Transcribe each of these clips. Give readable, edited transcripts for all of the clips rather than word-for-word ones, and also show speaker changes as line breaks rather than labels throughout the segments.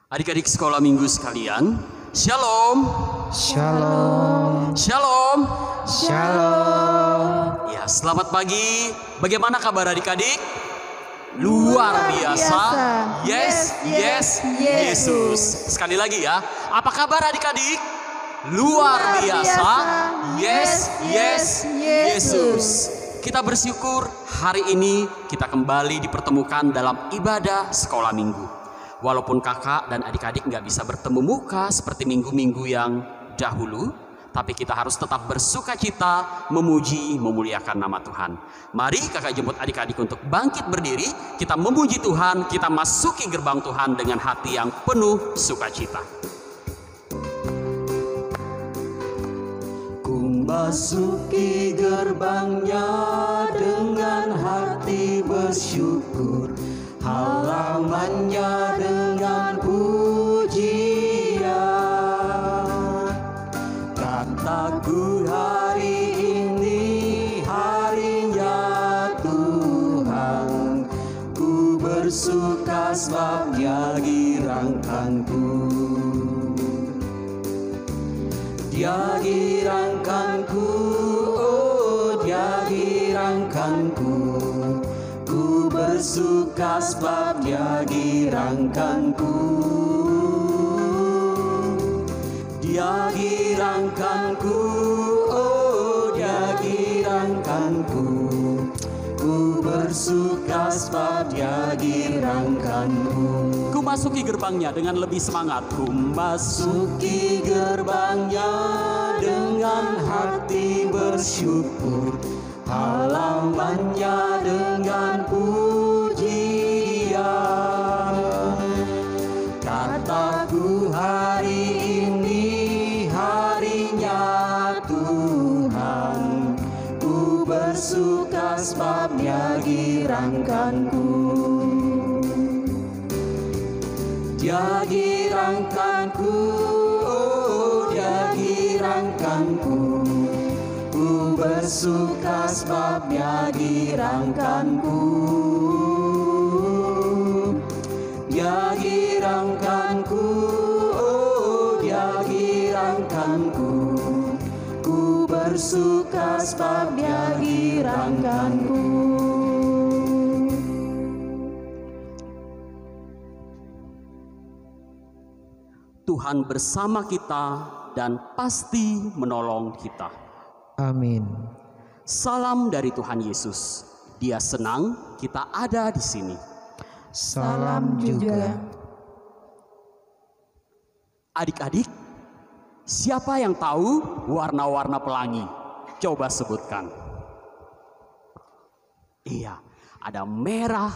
Adik-adik sekolah minggu sekalian, Shalom.
Shalom.
Shalom.
Shalom.
Ya, selamat pagi. Bagaimana kabar adik-adik? Luar biasa. Yes, yes, Yesus. Sekali lagi ya. Apa kabar adik-adik? Luar biasa. Yes, yes, Yesus. Kita bersyukur hari ini kita kembali dipertemukan dalam ibadah sekolah minggu. Walaupun kakak dan adik-adik nggak bisa bertemu muka seperti minggu-minggu yang dahulu, tapi kita harus tetap bersuka cita, memuji, memuliakan nama Tuhan. Mari kakak jemput adik-adik untuk bangkit berdiri, kita memuji Tuhan, kita masuki gerbang Tuhan dengan hati yang penuh sukacita. Ku masuki gerbangnya dengan hati bersyukur, halamannya dengan pujian. Kataku hari ini harinya Tuhan, ku bersuka sebab Dia girangkanku. Dia girangkanku, oh Dia girangkanku. Bersuka sebab Dia girangkanku. Dia girangkanku, oh Dia girangkanku. Ku bersuka sebab Dia girangkanku. Ku masuki gerbangnya dengan lebih semangat. Ku masuki gerbangnya dengan hati bersyukur, halamannya dengan pujian. Kataku hari ini harinya Tuhan, ku bersuka sebab Dia girangkanku. Dia girangkanku, oh Dia girangkanku. Ku bersuka sebab Dia girangkanku. Dia girangkanku, oh Dia girangkanku. Ku bersuka sebab Dia girangkanku. Tuhan bersama kita dan pasti menolong kita.
Amin.
Salam dari Tuhan Yesus. Dia senang kita ada di sini.
Salam juga.
Adik-adik, siapa yang tahu warna-warna pelangi? Coba sebutkan. Iya, ada merah,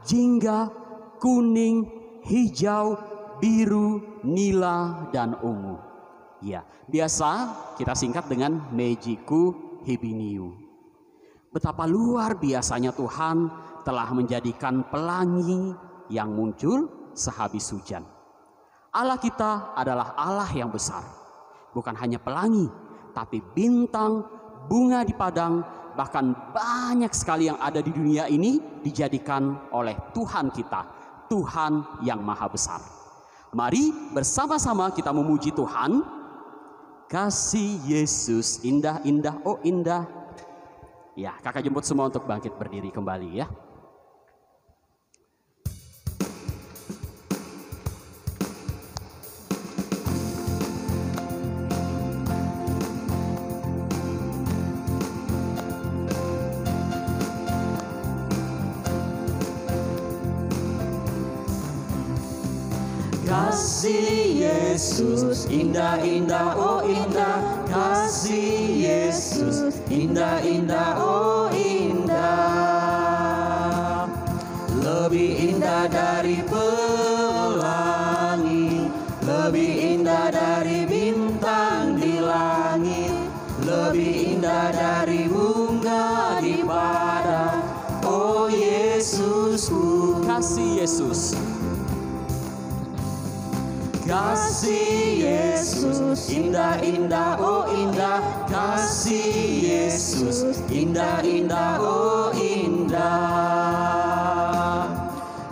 jingga, kuning, hijau, biru, nila, dan ungu. Ya, biasa kita singkat dengan Mejiku Hibiniu. Betapa luar biasanya Tuhan telah menjadikan pelangi yang muncul sehabis hujan. Allah kita adalah Allah yang besar. Bukan hanya pelangi, tapi bintang, bunga di padang, bahkan banyak sekali yang ada di dunia ini dijadikan oleh Tuhan kita, Tuhan yang maha besar. Mari bersama-sama kita memuji Tuhan. Kasih Yesus indah-indah, oh indah. Ya, kakak jemput semua untuk bangkit berdiri kembali ya. Kasih Yesus indah-indah, oh indah. Kasih Yesus indah-indah, oh indah. Lebih indah dari pelangi, lebih indah dari bintang di langit, lebih indah dari bunga di padang. Oh Yesusku, kasih Yesus. Kasih Yesus indah-indah, oh indah. Kasih Yesus indah-indah, oh indah.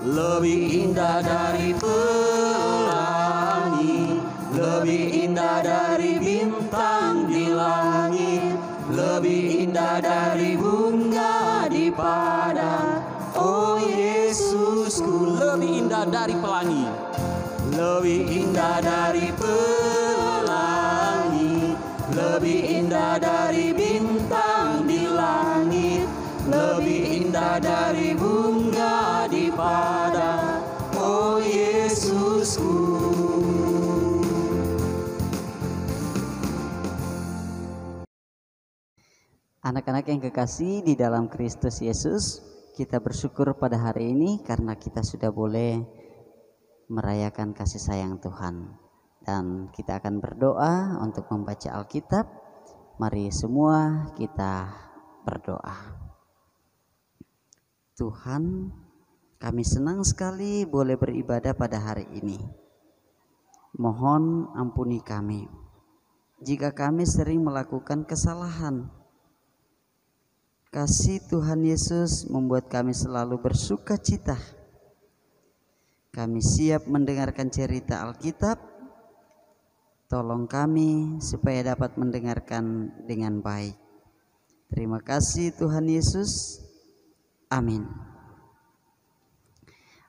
Lebih indah dari pelangi, lebih indah dari bunga di padang. Oh Yesusku, lebih indah dari pelangi, lebih indah dari pelangi, lebih indah dari bintang di langit, lebih indah dari bunga di padang. Oh Yesusku.
Anak-anak yang kekasih di dalam Kristus Yesus, kita bersyukur pada hari ini karena kita sudah boleh merayakan kasih sayang Tuhan. Dan kita akan berdoa untuk membaca Alkitab. Mari semua kita berdoa. Tuhan, kami senang sekali boleh beribadah pada hari ini. Mohon ampuni kami jika kami sering melakukan kesalahan. Kasih Tuhan Yesus membuat kami selalu bersuka cita. Kami siap mendengarkan cerita Alkitab. Tolong kami supaya dapat mendengarkan dengan baik. Terima kasih Tuhan Yesus. Amin.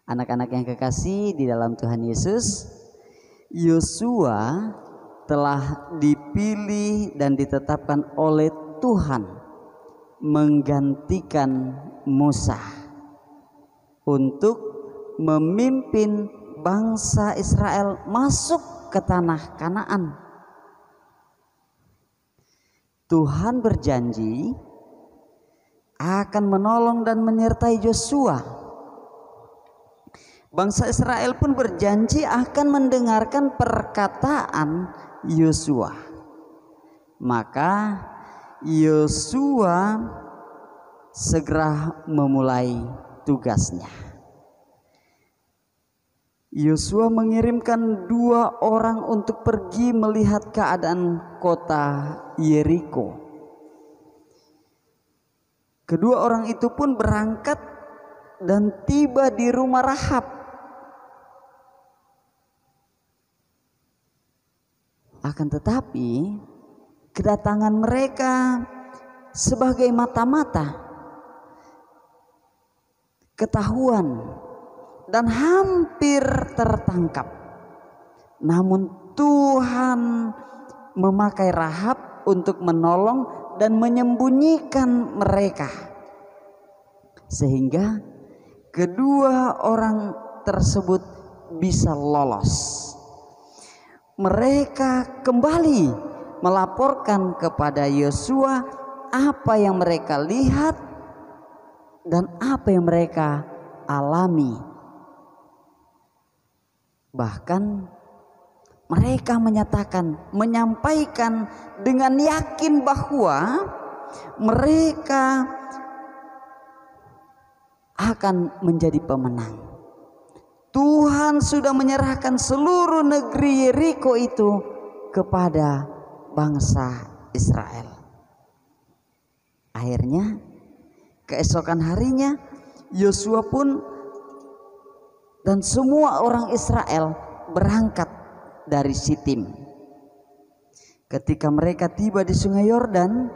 Anak-anak yang kekasih di dalam Tuhan Yesus, Yosua telah dipilih dan ditetapkan oleh Tuhan menggantikan Musa untuk memimpin bangsa Israel masuk ke tanah Kanaan. Tuhan berjanji akan menolong dan menyertai Yosua. Bangsa Israel pun berjanji akan mendengarkan perkataan Yosua. Maka Yosua segera memulai tugasnya. Yosua mengirimkan 2 orang untuk pergi melihat keadaan kota Yeriko. Kedua orang itu pun berangkat dan tiba di rumah Rahab. Akan tetapi kedatangan mereka sebagai mata-mata ketahuan dan hampir tertangkap. Namun Tuhan memakai Rahab untuk menolong dan menyembunyikan mereka, sehingga kedua orang tersebut bisa lolos. Mereka kembali melaporkan kepada Yosua apa yang mereka lihat dan apa yang mereka alami. Bahkan mereka menyampaikan dengan yakin bahwa mereka akan menjadi pemenang. Tuhan sudah menyerahkan seluruh negeri Yeriko itu kepada bangsa Israel. Akhirnya keesokan harinya Yosua pun dan semua orang Israel berangkat dari Sitim. Ketika mereka tiba di Sungai Yordan,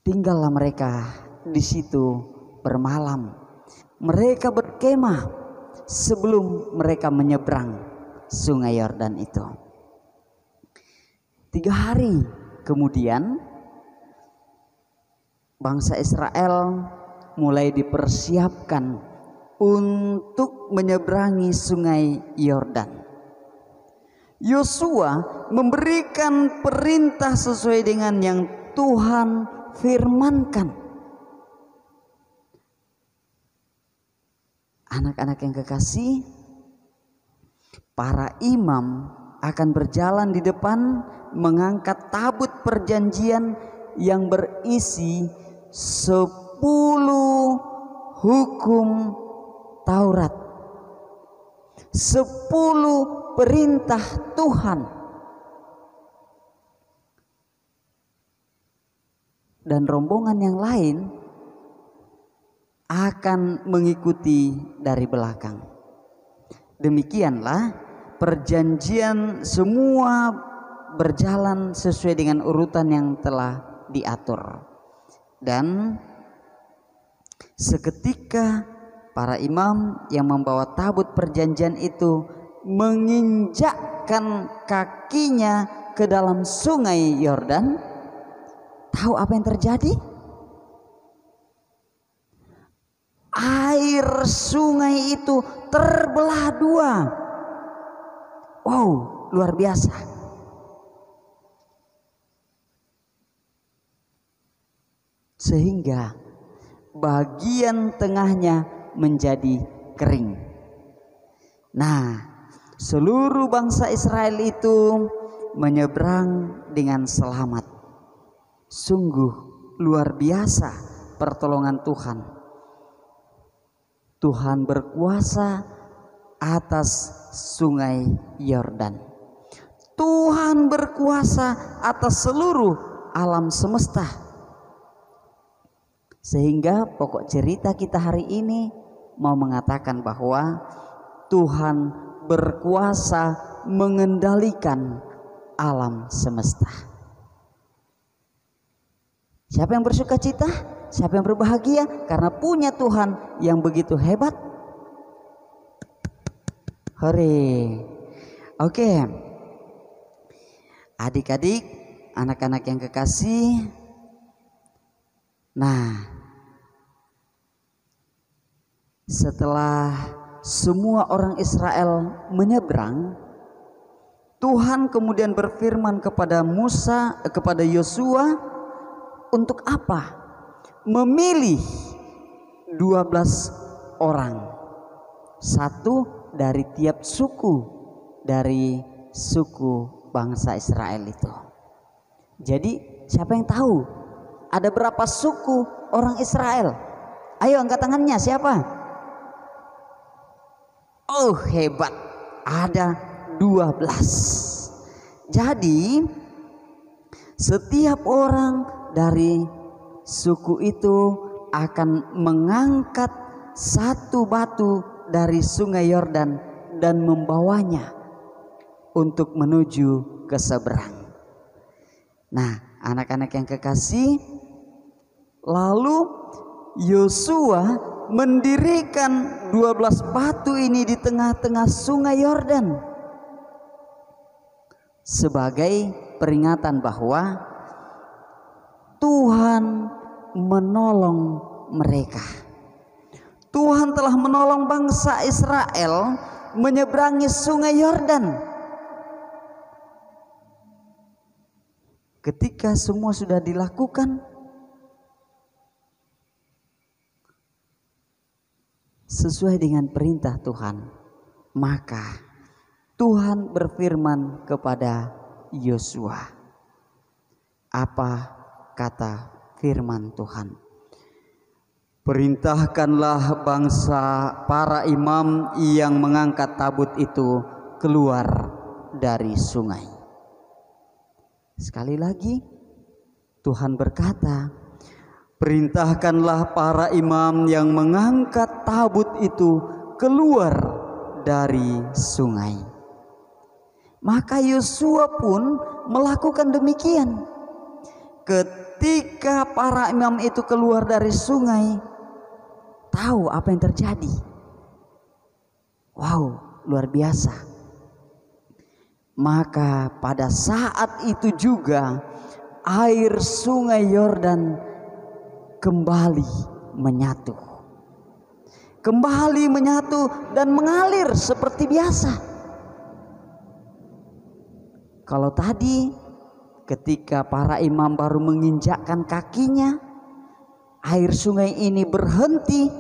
tinggallah mereka di situ bermalam. Mereka berkemah sebelum mereka menyeberang Sungai Yordan itu. 3 hari kemudian bangsa Israel mulai dipersiapkan untuk menyeberangi Sungai Yordan. Yosua memberikan perintah sesuai dengan yang Tuhan firmankan. Anak-anak yang kekasih, para imam akan berjalan di depan mengangkat tabut perjanjian yang berisi 10 hukum Taurat, 10 perintah Tuhan. Dan rombongan yang lain akan mengikuti dari belakang. Demikianlah perjanjian semua berjalan sesuai dengan urutan yang telah diatur. Dan seketika para imam yang membawa tabut perjanjian itu menginjakkan kakinya ke dalam sungai Yordan, tahu apa yang terjadi? Air sungai itu terbelah dua. Wow, luar biasa. Sehingga bagian tengahnya menjadi kering. Nah, seluruh bangsa Israel itu menyeberang dengan selamat. Sungguh luar biasa pertolongan Tuhan. Tuhan berkuasa atas sungai Yordan. Tuhan berkuasa atas seluruh alam semesta. Sehingga pokok cerita kita hari ini mau mengatakan bahwa Tuhan berkuasa mengendalikan alam semesta. Siapa yang bersuka cita? Siapa yang berbahagia? Karena punya Tuhan yang begitu hebat. Hore. Oke. Adik-adik, anak-anak yang kekasih. Nah, setelah semua orang Israel menyeberang, Tuhan kemudian berfirman kepada kepada Yosua, untuk apa? Memilih 12 orang, satu dari tiap suku dari suku bangsa Israel itu. Jadi siapa yang tahu ada berapa suku orang Israel? Ayo angkat tangannya, siapa? Oh hebat, ada 12. Jadi setiap orang dari suku itu akan mengangkat satu batu dari sungai Yordan dan membawanya untuk menuju ke seberang. Nah, anak-anak yang kekasih, lalu Yosua mendirikan 12 batu ini di tengah-tengah sungai Yordan sebagai peringatan bahwa Tuhan menolong mereka. Tuhan telah menolong bangsa Israel menyeberangi sungai Yordan. Ketika semua sudah dilakukan, sesuai dengan perintah Tuhan, maka Tuhan berfirman kepada Yosua. Apa kata firman Tuhan? Perintahkanlah bangsa para imam yang mengangkat tabut itu keluar dari sungai. Sekali lagi Tuhan berkata, perintahkanlah para imam yang mengangkat tabut itu keluar dari sungai. Maka Yosua pun melakukan demikian. Ketika para imam itu keluar dari sungai, tahu apa yang terjadi? Wow, luar biasa. Maka pada saat itu juga air sungai Yordan kembali menyatu. Kembali menyatu dan mengalir seperti biasa. Kalau tadi ketika para imam baru menginjakkan kakinya, air sungai ini berhenti.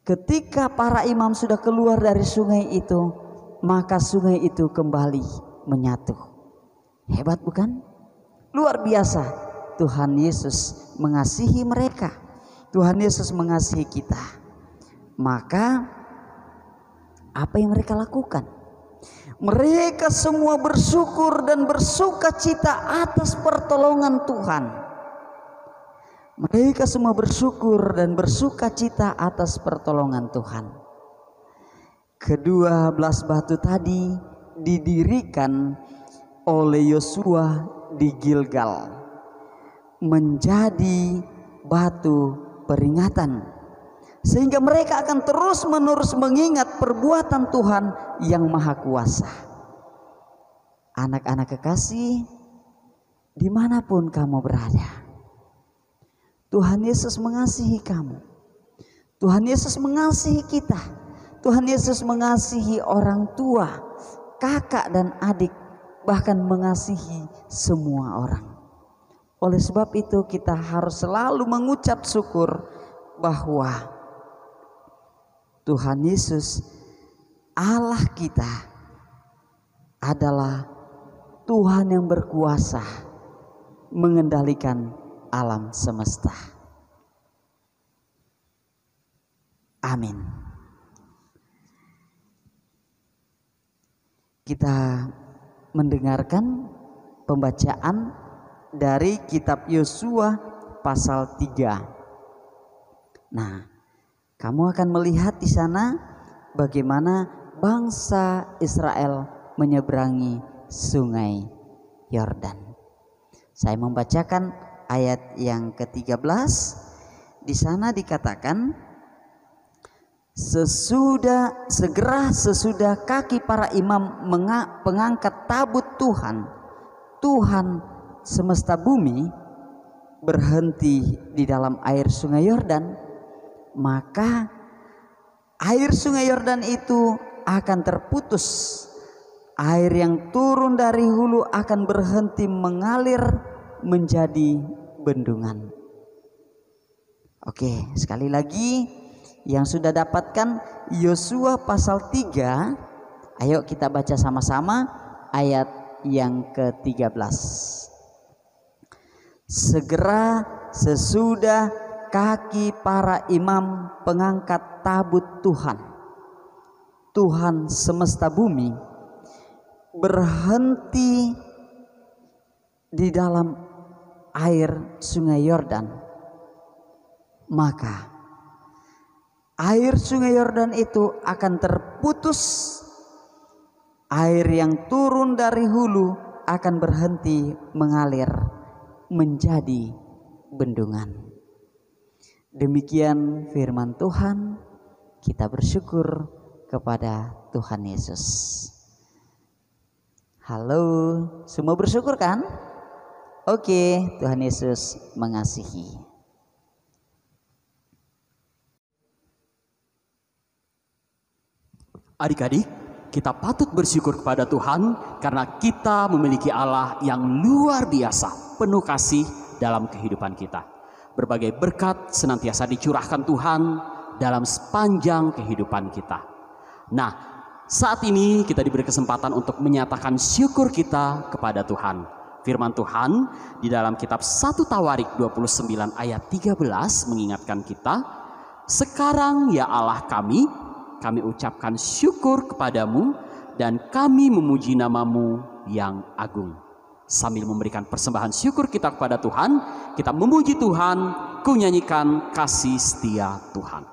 Ketika para imam sudah keluar dari sungai itu, maka sungai itu kembali menyatu. Hebat bukan? Luar biasa. Tuhan Yesus mengasihi mereka. Tuhan Yesus mengasihi kita. Maka apa yang mereka lakukan? Mereka semua bersyukur dan bersuka cita atas pertolongan Tuhan. Mereka semua bersyukur dan bersuka cita atas pertolongan Tuhan. Kedua belas batu tadi didirikan oleh Yosua di Gilgal menjadi batu peringatan, sehingga mereka akan terus-menerus mengingat perbuatan Tuhan yang Maha Kuasa. Anak-anak kekasih, dimanapun kamu berada, Tuhan Yesus mengasihi kamu. Tuhan Yesus mengasihi kita. Tuhan Yesus mengasihi orang tua, kakak dan adik, bahkan mengasihi semua orang. Oleh sebab itu kita harus selalu mengucap syukur bahwa Tuhan Yesus Allah kita adalah Tuhan yang berkuasa mengendalikan alam semesta. Amin. Kita mendengarkan pembacaan dari kitab Yosua pasal 3. Nah, kamu akan melihat di sana bagaimana bangsa Israel menyeberangi sungai Yordan. Saya membacakan ayat yang ke-13. Di sana dikatakan, segera sesudah kaki para imam pengangkat tabut Tuhan semesta bumi berhenti di dalam air sungai Yordan, maka air sungai Yordan itu akan terputus. Air yang turun dari hulu akan berhenti mengalir menjadi bendungan. Oke, sekali lagi yang sudah dapatkan Yosua pasal 3, ayo kita baca sama-sama ayat yang ke-13. Segera sesudah kaki para imam pengangkat tabut Tuhan semesta bumi berhenti di dalam air sungai Yordan, maka air sungai Yordan itu akan terputus. Air yang turun dari hulu akan berhenti mengalir menjadi bendungan. Demikian firman Tuhan. Kita bersyukur kepada Tuhan Yesus. Halo, semua bersyukur kan? Oke, Tuhan Yesus mengasihi.
Adik-adik, kita patut bersyukur kepada Tuhan karena kita memiliki Allah yang luar biasa, penuh kasih dalam kehidupan kita. Berbagai berkat senantiasa dicurahkan Tuhan dalam sepanjang kehidupan kita. Nah, saat ini kita diberi kesempatan untuk menyatakan syukur kita kepada Tuhan. Firman Tuhan di dalam kitab 1 Tawarik 29 ayat 13 mengingatkan kita, sekarang ya Allah kami ucapkan syukur kepadamu dan kami memuji namamu yang agung. Sambil memberikan persembahan syukur kita kepada Tuhan, kita memuji Tuhan, ku nyanyikan kasih setia Tuhan.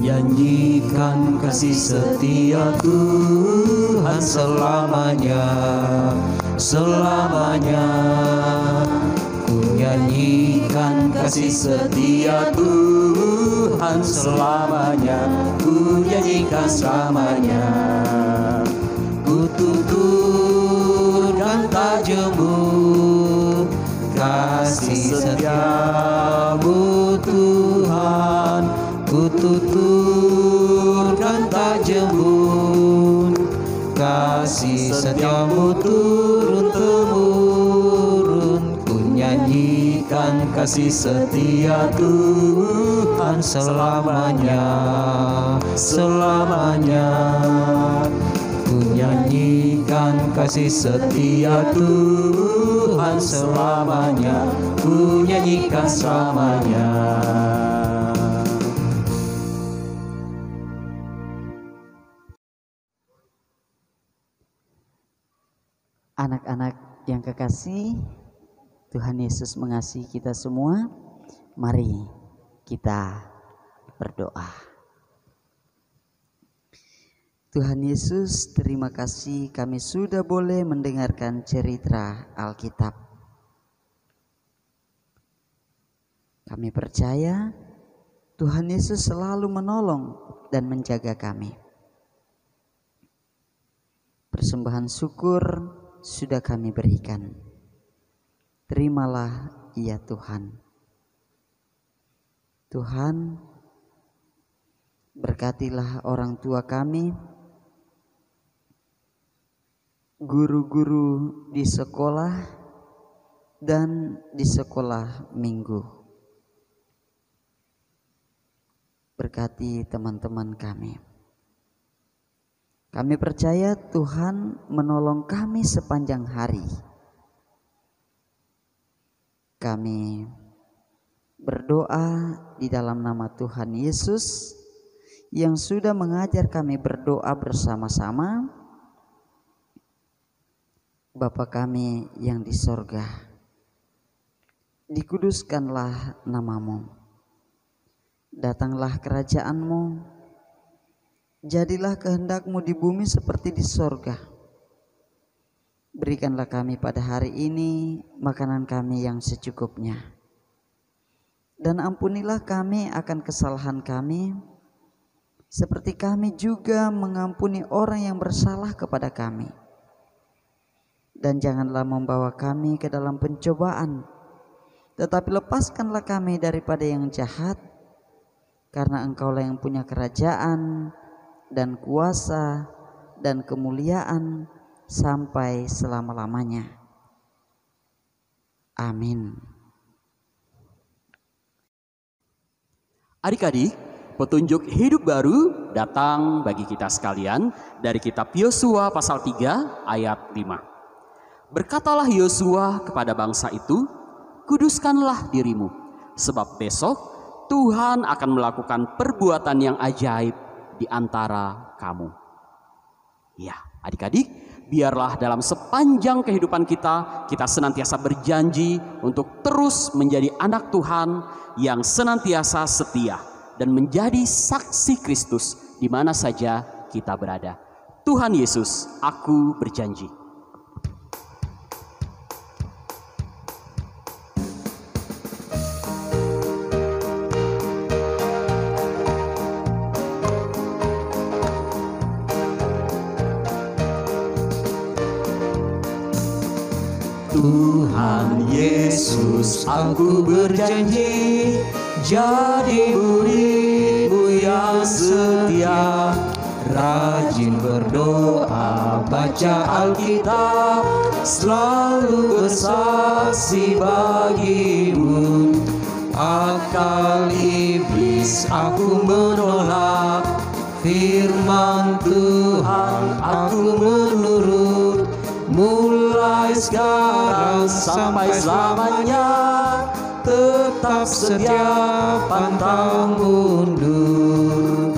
Nyanyikan kasih setia Tuhan selamanya, selamanya. Ku nyanyikan kasih setia Tuhan selamanya, ku nyanyikan selamanya. Ku tuturkan tajammu, kasih setiamu Tuhan. Ku tuturkan tajammu, kasih setiamu turun-temurun. Ku nyanyikan kasih setia Tuhan selamanya, selamanya. Ku nyanyikan kasih setia Tuhan selamanya, ku nyanyikan selamanya.
Anak-anak yang kekasih, Tuhan Yesus mengasihi kita semua. Mari kita berdoa. Tuhan Yesus, terima kasih kami sudah boleh mendengarkan cerita Alkitab. Kami percaya Tuhan Yesus selalu menolong dan menjaga kami. Persembahan syukur sudah kami berikan. Terimalah ya Tuhan. Tuhan, berkatilah orang tua kami, guru-guru di sekolah dan di sekolah minggu. Berkati teman-teman kami. Kami percaya Tuhan menolong kami sepanjang hari. Kami berdoa di dalam nama Tuhan Yesus yang sudah mengajar kami berdoa bersama-sama. Bapa kami yang di sorga, dikuduskanlah namamu. Datanglah kerajaan-Mu. Jadilah kehendak-Mu di bumi seperti di sorga. Berikanlah kami pada hari ini makanan kami yang secukupnya. Dan ampunilah kami akan kesalahan kami, seperti kami juga mengampuni orang yang bersalah kepada kami. Dan janganlah membawa kami ke dalam pencobaan, tetapi lepaskanlah kami daripada yang jahat, karena Engkaulah yang punya kerajaan dan kuasa dan kemuliaan sampai selama-lamanya. Amin.
Adik-adik, petunjuk hidup baru datang bagi kita sekalian dari kitab Yosua pasal 3 ayat 5. Berkatalah Yosua kepada bangsa itu, kuduskanlah dirimu, sebab besok Tuhan akan melakukan perbuatan yang ajaib di antara kamu. Ya, adik-adik, biarlah dalam sepanjang kehidupan kita senantiasa berjanji untuk terus menjadi anak Tuhan yang senantiasa setia dan menjadi saksi Kristus di mana saja kita berada. Tuhan Yesus, aku berjanji.
Tuhan Yesus, aku berjanji jadi murid-Mu yang setia, rajin berdoa, baca Alkitab, selalu bersaksi bagi-Mu. Akal iblis aku menolak, firman Tuhan aku menurut. Mulai sekarang sampai selamanya, tetap setia pantang mundur.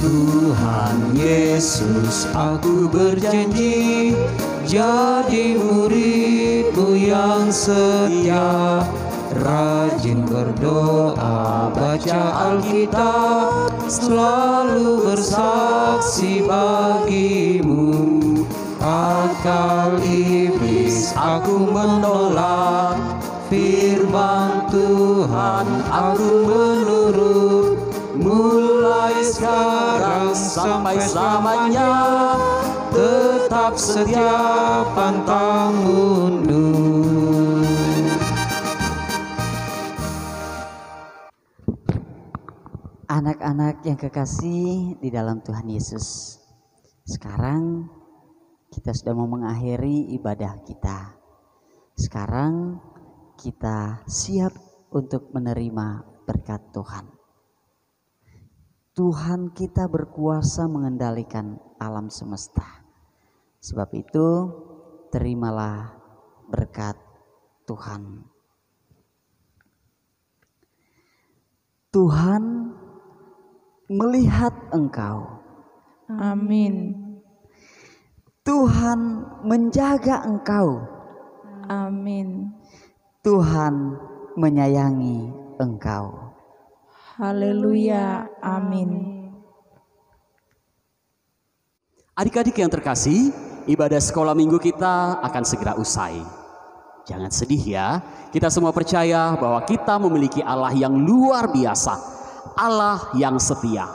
Tuhan Yesus, aku berjanji jadi murid-Mu yang setia, rajin berdoa, baca Alkitab, selalu bersaksi bagi-Mu. Akal iblis aku menolak, firman Tuhan aku menurut. Mulai sekarang sampai selamanya, tetap setia pantang mundur.
Anak-anak yang kekasih di dalam Tuhan Yesus, sekarang kita sudah mau mengakhiri ibadah kita. Sekarang kita siap untuk menerima berkat Tuhan. Tuhan kita berkuasa mengendalikan alam semesta. Sebab itu, terimalah berkat Tuhan. Tuhan, melihat Engkau.
Amin.
Tuhan menjaga Engkau.
Amin.
Tuhan menyayangi Engkau.
Haleluya. Amin.
Adik-adik yang terkasih, ibadah sekolah minggu kita akan segera usai. Jangan sedih ya, kita semua percaya bahwa kita memiliki Allah yang luar biasa, Allah yang setia.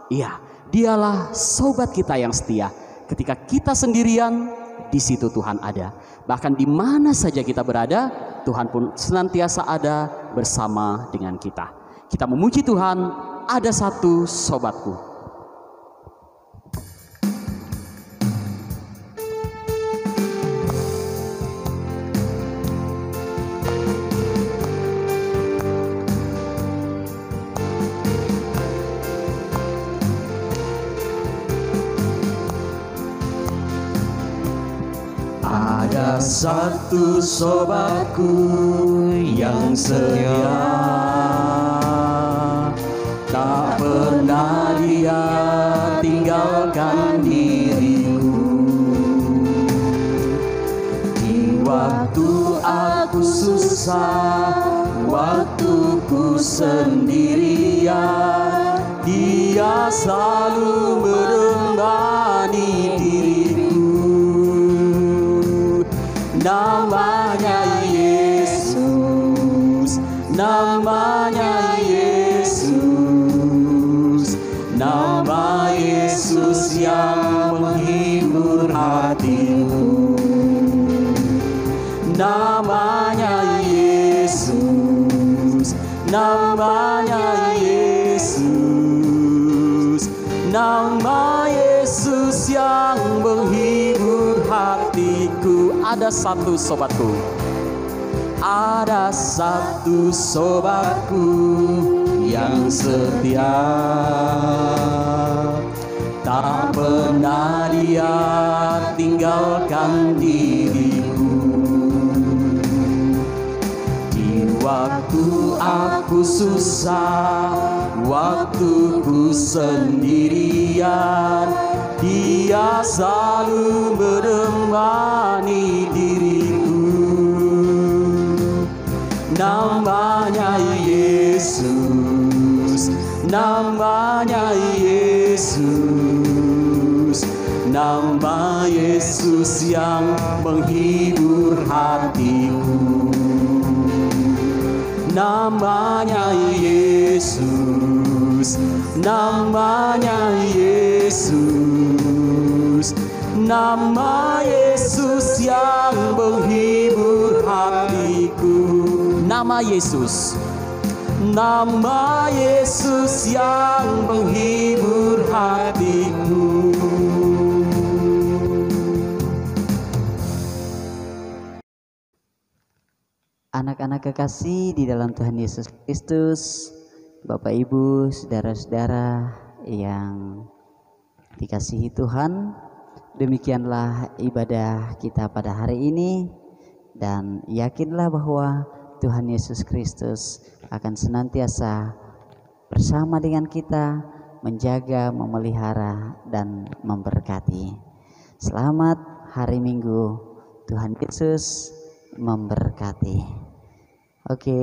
Iya, dialah sobat kita yang setia. Ketika kita sendirian, di situ Tuhan ada. Bahkan di mana saja kita berada, Tuhan pun senantiasa ada bersama dengan kita. Kita memuji Tuhan, ada satu sobatku.
Ada satu sobatku yang setia, tak pernah dia tinggalkan diriku. Di waktu aku susah, waktuku sendirian, dia selalu menemani diriku. Namanya Yesus, namanya Yesus, nama Yesus yang menghibur hatiku. Namanya Yesus, namanya Yesus, nama Yesus yang menghibur hatiku. Ada satu sobatku, ada satu sobatku yang setia, tak pernah dia tinggalkan diriku. Di waktu aku susah, waktuku sendirian, dia selalu menemani diriku. Namanya Yesus, namanya Yesus, nama Yesus yang menghibur hatiku. Namanya Yesus, namanya Yesus, nama Yesus yang menghibur hatiku. Nama Yesus, nama Yesus yang menghibur hatiku.
Anak-anak kekasih di dalam Tuhan Yesus Kristus, Bapak Ibu, saudara-saudara yang dikasihi Tuhan, demikianlah ibadah kita pada hari ini, dan yakinlah bahwa Tuhan Yesus Kristus akan senantiasa bersama dengan kita, menjaga, memelihara, dan memberkati. Selamat hari Minggu, Tuhan Yesus memberkati. Oke.